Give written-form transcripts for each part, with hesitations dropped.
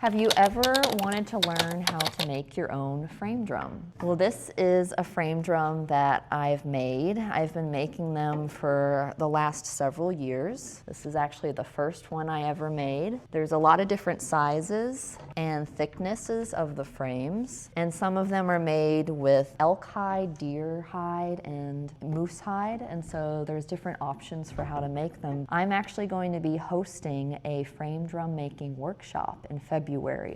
Have you ever wanted to learn how to make your own frame drum? Well, this is a frame drum that I've made. I've been making them for the last several years. This is actually the first one I ever made. There's a lot of different sizes and thicknesses of the frames, and some of them are made with elk hide, deer hide, and moose hide, and so there's different options for how to make them. I'm actually going to be hosting a frame drum making workshop in February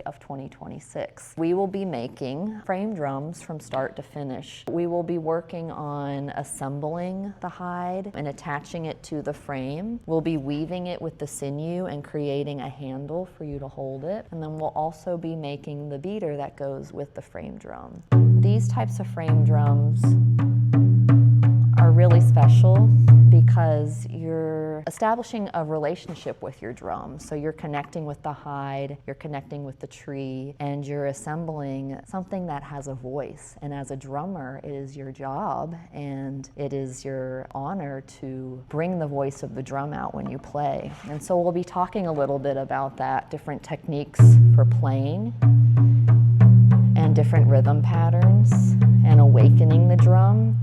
of 2026. We will be making frame drums from start to finish. We will be working on assembling the hide and attaching it to the frame. We'll be weaving it with the sinew and creating a handle for you to hold it. And then we'll also be making the beater that goes with the frame drum. These types of frame drums are really special because you're establishing a relationship with your drum. So you're connecting with the hide, you're connecting with the tree, and you're assembling something that has a voice. And as a drummer, it is your job and it is your honor to bring the voice of the drum out when you play. And so we'll be talking a little bit about that, different techniques for playing and different rhythm patterns and awakening the drum.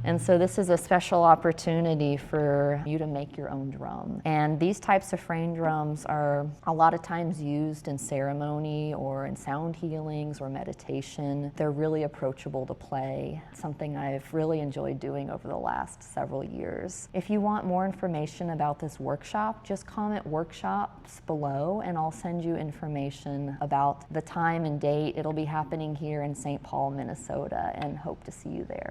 And so this is a special opportunity for you to make your own drum. And these types of frame drums are a lot of times used in ceremony or in sound healings or meditation. They're really approachable to play, something I've really enjoyed doing over the last several years. If you want more information about this workshop, just comment workshops below and I'll send you information about the time and date. It'll be happening here in St. Paul, Minnesota, and hope to see you there.